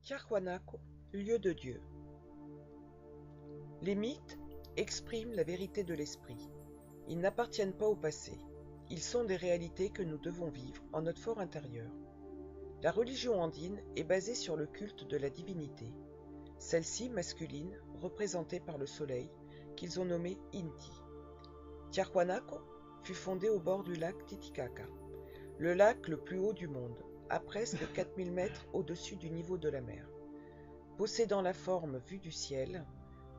Tiahuanaco, lieu de Dieu. Les mythes expriment la vérité de l'esprit. Ils n'appartiennent pas au passé. Ils sont des réalités que nous devons vivre en notre fort intérieur. La religion andine est basée sur le culte de la divinité, celle-ci masculine représentée par le soleil, qu'ils ont nommé Inti. Tiahuanaco fut fondé au bord du lac Titicaca, le lac le plus haut du monde, à presque 4000 mètres au-dessus du niveau de la mer, possédant la forme vue du ciel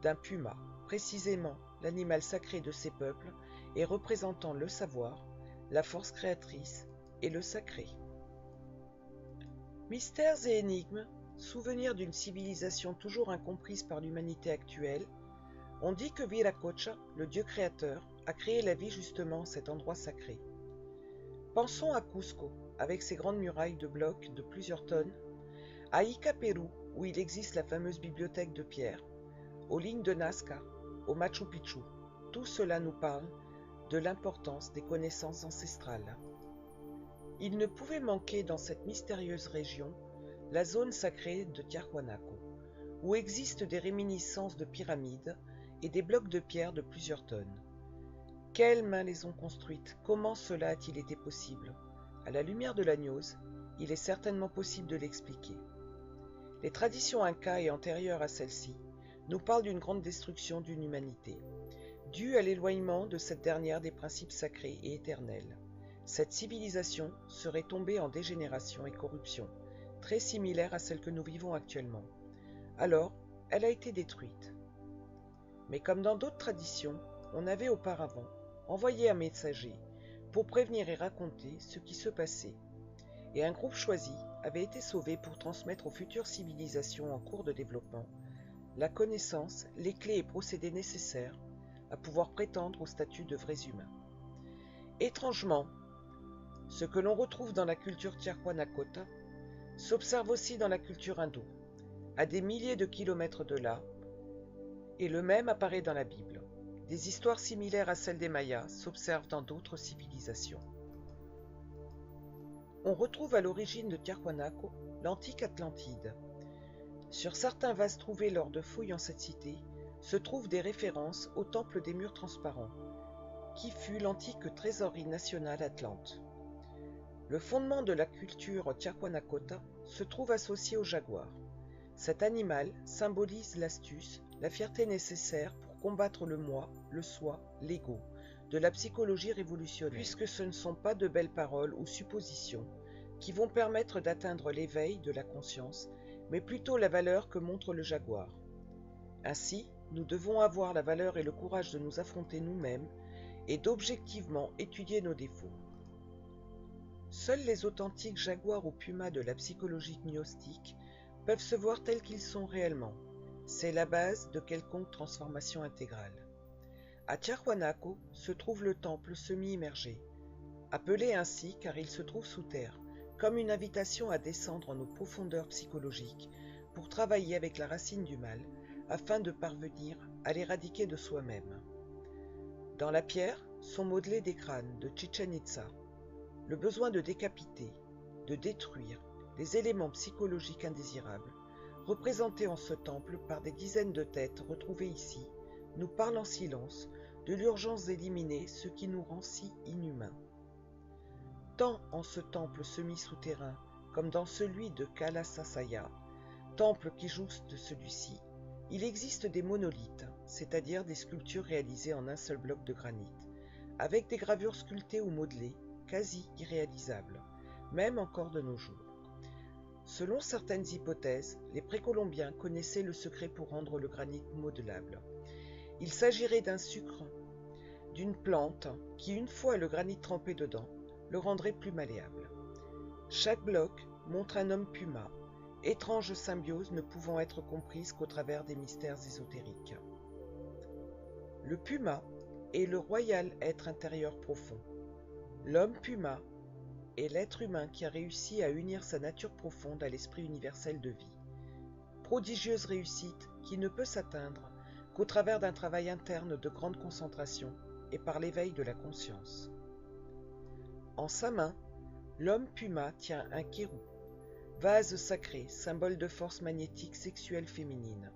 d'un puma, précisément l'animal sacré de ces peuples et représentant le savoir, la force créatrice et le sacré. Mystères et énigmes, souvenirs d'une civilisation toujours incomprise par l'humanité actuelle, on dit que Viracocha, le dieu créateur, a créé la vie justement en cet endroit sacré. Pensons à Cusco, avec ses grandes murailles de blocs de plusieurs tonnes, à Ica, Pérou, où il existe la fameuse bibliothèque de pierre, aux lignes de Nazca, au Machu Picchu. Tout cela nous parle de l'importance des connaissances ancestrales. Il ne pouvait manquer dans cette mystérieuse région la zone sacrée de Tiahuanaco, où existent des réminiscences de pyramides et des blocs de pierre de plusieurs tonnes. Quelles mains les ont construites? Comment cela a-t-il été possible? À la lumière de la gnose, il est certainement possible de l'expliquer. Les traditions incas et antérieures à celle-ci nous parlent d'une grande destruction d'une humanité, due à l'éloignement de cette dernière des principes sacrés et éternels. Cette civilisation serait tombée en dégénération et corruption, très similaire à celle que nous vivons actuellement. Alors, elle a été détruite. Mais comme dans d'autres traditions, on avait auparavant envoyé un messager pour prévenir et raconter ce qui se passait, et un groupe choisi avait été sauvé pour transmettre aux futures civilisations en cours de développement la connaissance, les clés et procédés nécessaires à pouvoir prétendre au statut de vrais humains. Étrangement, ce que l'on retrouve dans la culture Tiahuanacota s'observe aussi dans la culture hindoue, à des milliers de kilomètres de là, et le même apparaît dans la Bible. Des histoires similaires à celles des Mayas s'observent dans d'autres civilisations. On retrouve à l'origine de Tiahuanaco l'antique Atlantide. Sur certains vases trouvés lors de fouilles en cette cité, se trouvent des références au temple des murs transparents, qui fut l'antique trésorerie nationale atlante. Le fondement de la culture Tiahuanacota se trouve associé au jaguar. Cet animal symbolise l'astuce, la fierté nécessaire pour combattre le moi, le soi, l'ego, de la psychologie révolutionnaire, puisque ce ne sont pas de belles paroles ou suppositions qui vont permettre d'atteindre l'éveil de la conscience, mais plutôt la valeur que montre le jaguar. Ainsi, nous devons avoir la valeur et le courage de nous affronter nous-mêmes et d'objectivement étudier nos défauts. Seuls les authentiques jaguars ou pumas de la psychologie gnostique peuvent se voir tels qu'ils sont réellement. C'est la base de quelconque transformation intégrale. À Tiahuanaco se trouve le temple semi-immergé, appelé ainsi car il se trouve sous terre, comme une invitation à descendre en nos profondeurs psychologiques pour travailler avec la racine du mal, afin de parvenir à l'éradiquer de soi-même. Dans la pierre sont modelés des crânes de Chichen Itza, le besoin de décapiter, de détruire les éléments psychologiques indésirables, représentés en ce temple par des dizaines de têtes retrouvées ici, nous parlent en silence de l'urgence d'éliminer ce qui nous rend si inhumains. Tant en ce temple semi-souterrain comme dans celui de Kalasasaya, temple qui jouxte celui-ci, il existe des monolithes, c'est-à-dire des sculptures réalisées en un seul bloc de granit, avec des gravures sculptées ou modelées, quasi irréalisables, même encore de nos jours. Selon certaines hypothèses, les précolombiens connaissaient le secret pour rendre le granit modelable. Il s'agirait d'un sucre, d'une plante qui, une fois le granit trempé dedans, le rendrait plus malléable. Chaque bloc montre un homme puma, étrange symbiose ne pouvant être comprise qu'au travers des mystères ésotériques. Le puma est le royal être intérieur profond. L'homme puma est l'être humain qui a réussi à unir sa nature profonde à l'esprit universel de vie. Prodigieuse réussite qui ne peut s'atteindre qu'au travers d'un travail interne de grande concentration et par l'éveil de la conscience. En sa main, l'homme puma tient un kérou, Vase sacré, symbole de force magnétique sexuelle féminine.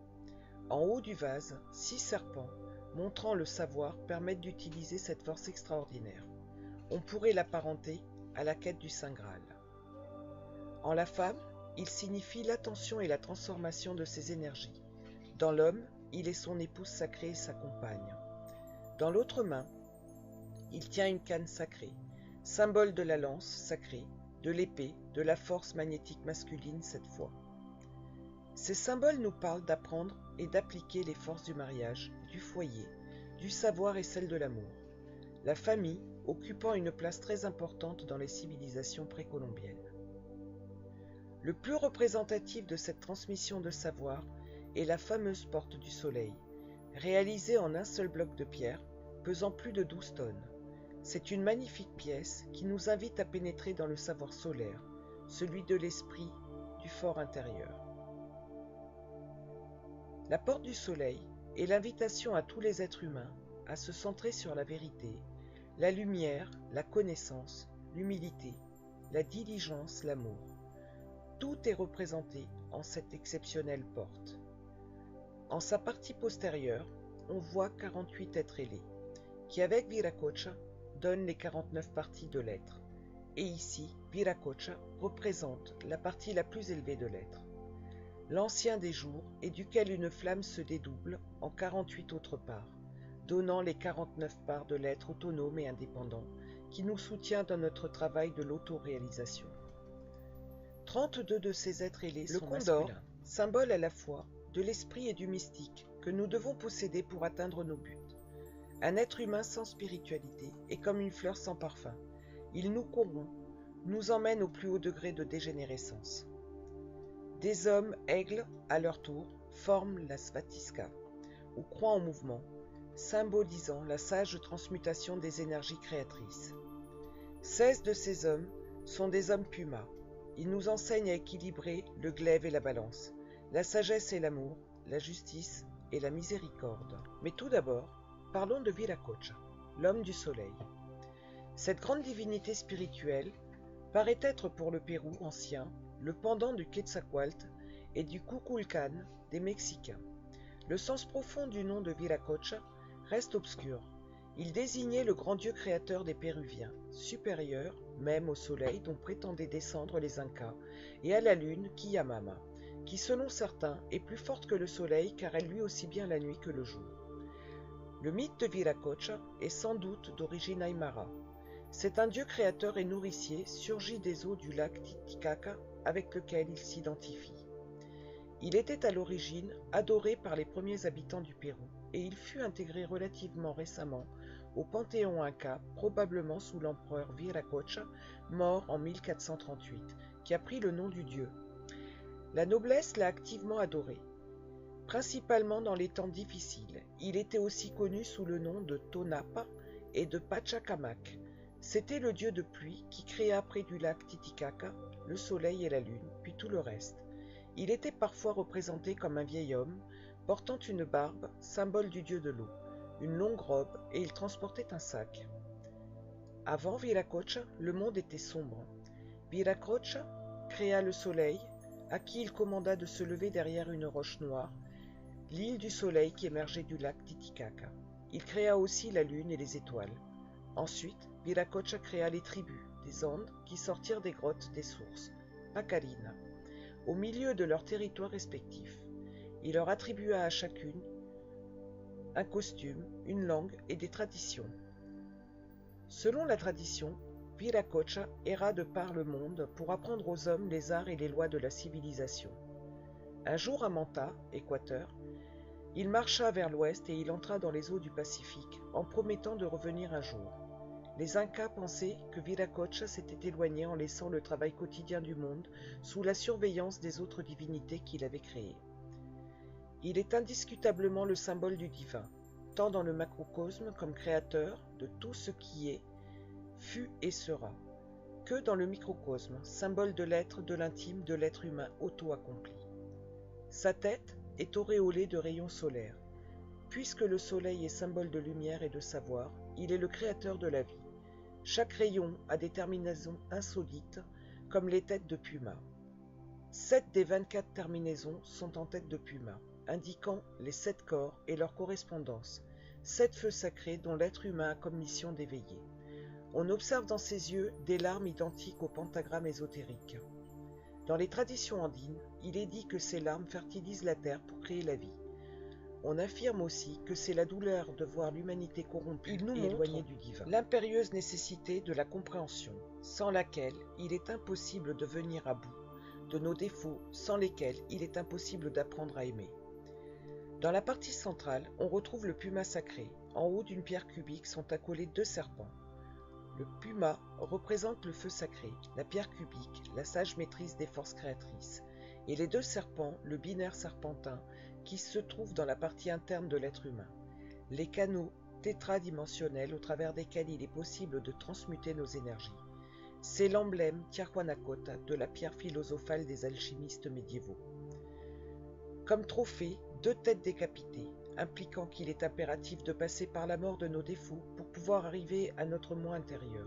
En haut du vase, 6 serpents, montrant le savoir, permettent d'utiliser cette force extraordinaire. On pourrait l'apparenter à la quête du Saint Graal. En la femme, il signifie l'attention et la transformation de ses énergies. Dans l'homme, il est son épouse sacrée et sa compagne. Dans l'autre main, il tient une canne sacrée, symbole de la lance sacrée, de l'épée, de la force magnétique masculine cette fois. Ces symboles nous parlent d'apprendre et d'appliquer les forces du mariage, du foyer, du savoir et celles de l'amour. La famille occupant une place très importante dans les civilisations précolombiennes. Le plus représentatif de cette transmission de savoir est la fameuse porte du soleil, réalisée en un seul bloc de pierre, pesant plus de 12 tonnes. C'est une magnifique pièce qui nous invite à pénétrer dans le savoir solaire, celui de l'esprit, du fort intérieur. La porte du soleil est l'invitation à tous les êtres humains à se centrer sur la vérité, la lumière, la connaissance, l'humilité, la diligence, l'amour. Tout est représenté en cette exceptionnelle porte. En sa partie postérieure, on voit 48 êtres ailés, qui avec Viracocha donnent les 49 parties de l'être. Et ici, Viracocha représente la partie la plus élevée de l'être, l'ancien des jours et duquel une flamme se dédouble en 48 autres parts, donnant les 49 parts de l'être autonome et indépendant qui nous soutient dans notre travail de l'autoréalisation. 32 de ces êtres ailés sont masculins. Le condor, symbole à la fois de l'esprit et du mystique que nous devons posséder pour atteindre nos buts. Un être humain sans spiritualité est comme une fleur sans parfum. Il nous corrompt, nous emmène au plus haut degré de dégénérescence. Des hommes aigles, à leur tour, forment la Svatiska, ou croix en mouvement, symbolisant la sage transmutation des énergies créatrices. 16 de ces hommes sont des hommes pumas. Ils nous enseignent à équilibrer le glaive et la balance, la sagesse et l'amour, la justice et la miséricorde. Mais tout d'abord, parlons de Viracocha, l'homme du soleil. Cette grande divinité spirituelle paraît être pour le Pérou ancien le pendant du Quetzalcoatl et du Kukulcán des Mexicains. Le sens profond du nom de Viracocha reste obscur. Il désignait le grand dieu créateur des Péruviens, supérieur même au soleil dont prétendaient descendre les Incas, et à la lune Quillamama, qui selon certains est plus forte que le soleil car elle luit aussi bien la nuit que le jour. Le mythe de Viracocha est sans doute d'origine aymara. C'est un dieu créateur et nourricier surgi des eaux du lac Titicaca avec lequel il s'identifie. Il était à l'origine adoré par les premiers habitants du Pérou et il fut intégré relativement récemment au panthéon inca, probablement sous l'empereur Viracocha, mort en 1438, qui a pris le nom du dieu. La noblesse l'a activement adoré, principalement dans les temps difficiles. Il était aussi connu sous le nom de Tonapa et de Pachacamac. C'était le dieu de pluie qui créa près du lac Titicaca le soleil et la lune, puis tout le reste. Il était parfois représenté comme un vieil homme, portant une barbe, symbole du dieu de l'eau, une longue robe, et il transportait un sac. Avant Viracocha, le monde était sombre. Viracocha créa le soleil, à qui il commanda de se lever derrière une roche noire, l'île du soleil qui émergeait du lac Titicaca. Il créa aussi la lune et les étoiles. Ensuite, Viracocha créa les tribus des Andes qui sortirent des grottes des sources, Pacarina, au milieu de leurs territoires respectifs. Il leur attribua à chacune un costume, une langue et des traditions. Selon la tradition, Viracocha erra de par le monde pour apprendre aux hommes les arts et les lois de la civilisation. Un jour à Manta, Équateur, il marcha vers l'ouest et il entra dans les eaux du Pacifique en promettant de revenir un jour. Les Incas pensaient que Viracocha s'était éloigné en laissant le travail quotidien du monde sous la surveillance des autres divinités qu'il avait créées. Il est indiscutablement le symbole du divin, tant dans le macrocosme comme créateur de tout ce qui est, fut et sera, que dans le microcosme, symbole de l'être, de l'intime, de l'être humain auto-accompli. Sa tête est auréolée de rayons solaires. Puisque le soleil est symbole de lumière et de savoir, il est le créateur de la vie. Chaque rayon a des terminaisons insolites, comme les têtes de puma. 7 des 24 terminaisons sont en tête de Puma, indiquant les 7 corps et leur correspondance, 7 feux sacrés dont l'être humain a comme mission d'éveiller. On observe dans ses yeux des larmes identiques au pentagramme ésotérique. Dans les traditions andines, il est dit que ces larmes fertilisent la terre pour créer la vie. On affirme aussi que c'est la douleur de voir l'humanité corrompue et éloignée du divin. L'impérieuse nécessité de la compréhension, sans laquelle il est impossible de venir à bout de nos défauts, sans lesquels il est impossible d'apprendre à aimer. Dans la partie centrale, on retrouve le puma sacré. En haut d'une pierre cubique sont accolés 2 serpents. Le puma représente le feu sacré, la pierre cubique, la sage maîtrise des forces créatrices, et les 2 serpents, le binaire serpentin, qui se trouve dans la partie interne de l'être humain, les canaux tétradimensionnels au travers desquels il est possible de transmuter nos énergies. C'est l'emblème Tiahuanacote de la pierre philosophale des alchimistes médiévaux. Comme trophée, 2 têtes décapitées, impliquant qu'il est impératif de passer par la mort de nos défauts pour pouvoir arriver à notre moi intérieur.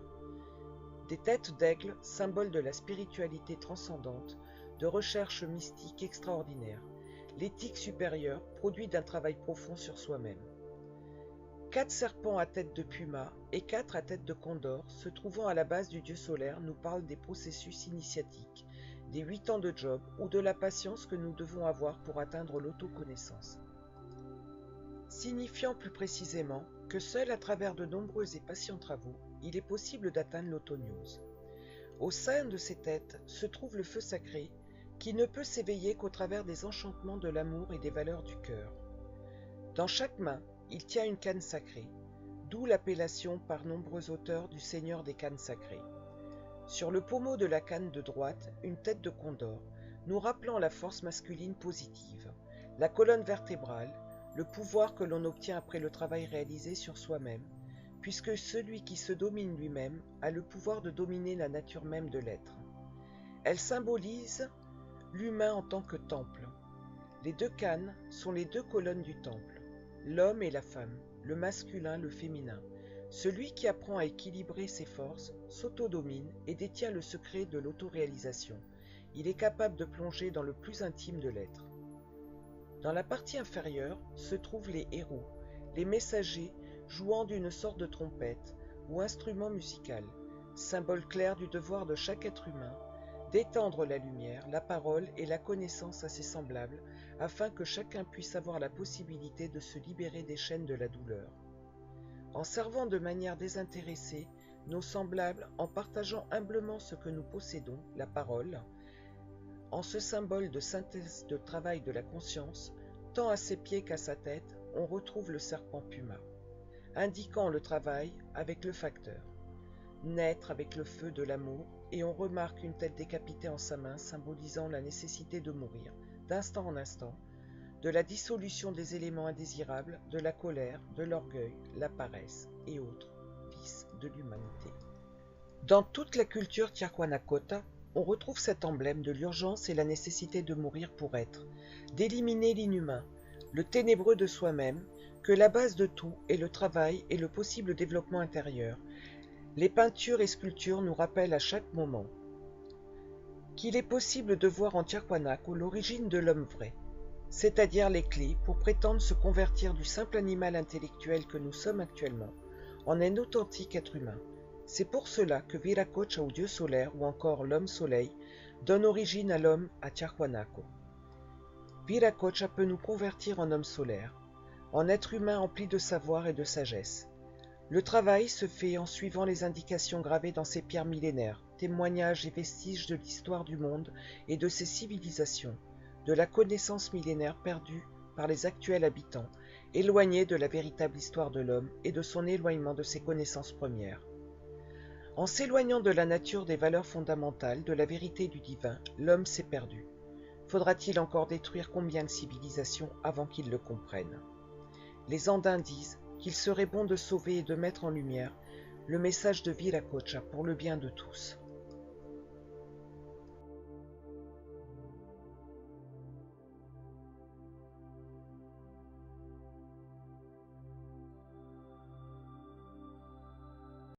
Des têtes d'aigle, symbole de la spiritualité transcendante, de recherche mystique extraordinaire, l'éthique supérieure, produit d'un travail profond sur soi-même. 4 serpents à tête de puma et 4 à tête de condor, se trouvant à la base du dieu solaire, nous parlent des processus initiatiques, des 8 ans de job ou de la patience que nous devons avoir pour atteindre l'autoconnaissance. Signifiant plus précisément que seul à travers de nombreux et patients travaux, il est possible d'atteindre l'autognose. Au sein de ces têtes se trouve le feu sacré, qui ne peut s'éveiller qu'au travers des enchantements de l'amour et des valeurs du cœur. Dans chaque main, il tient une canne sacrée, d'où l'appellation par nombreux auteurs du Seigneur des cannes sacrées. Sur le pommeau de la canne de droite, une tête de condor, nous rappelant la force masculine positive, la colonne vertébrale, le pouvoir que l'on obtient après le travail réalisé sur soi-même, puisque celui qui se domine lui-même a le pouvoir de dominer la nature même de l'être. Elle symbolise l'humain en tant que temple. Les 2 cannes sont les 2 colonnes du temple, l'homme et la femme, le masculin, le féminin. Celui qui apprend à équilibrer ses forces s'autodomine et détient le secret de l'autoréalisation. Il est capable de plonger dans le plus intime de l'être. Dans la partie inférieure se trouvent les héros, les messagers jouant d'une sorte de trompette ou instrument musical, symbole clair du devoir de chaque être humain, d'étendre la lumière, la parole et la connaissance à ses semblables, afin que chacun puisse avoir la possibilité de se libérer des chaînes de la douleur. En servant de manière désintéressée nos semblables, en partageant humblement ce que nous possédons, la parole, en ce symbole de synthèse de travail de la conscience, tant à ses pieds qu'à sa tête, on retrouve le serpent puma, indiquant le travail avec le facteur, naître avec le feu de l'amour, et on remarque une tête décapitée en sa main, symbolisant la nécessité de mourir, d'instant en instant, de la dissolution des éléments indésirables, de la colère, de l'orgueil, la paresse et autres vices de l'humanité. Dans toute la culture Tiahuanacote, on retrouve cet emblème de l'urgence et la nécessité de mourir pour être, d'éliminer l'inhumain, le ténébreux de soi-même, que la base de tout est le travail et le possible développement intérieur. Les peintures et sculptures nous rappellent à chaque moment qu'il est possible de voir en Tiahuanaco l'origine de l'homme vrai, c'est-à-dire les clés pour prétendre se convertir du simple animal intellectuel que nous sommes actuellement en un authentique être humain. C'est pour cela que Viracocha ou Dieu solaire ou encore l'homme soleil donne origine à l'homme à Tiahuanaco. Viracocha peut nous convertir en homme solaire, en être humain empli de savoir et de sagesse. Le travail se fait en suivant les indications gravées dans ces pierres millénaires, témoignages et vestiges de l'histoire du monde et de ses civilisations, de la connaissance millénaire perdue par les actuels habitants, éloignés de la véritable histoire de l'homme et de son éloignement de ses connaissances premières. En s'éloignant de la nature des valeurs fondamentales, de la vérité du divin, l'homme s'est perdu. Faudra-t-il encore détruire combien de civilisations avant qu'ils le comprennent? Les Andins disent qu'il serait bon de sauver et de mettre en lumière le message de Viracocha pour le bien de tous.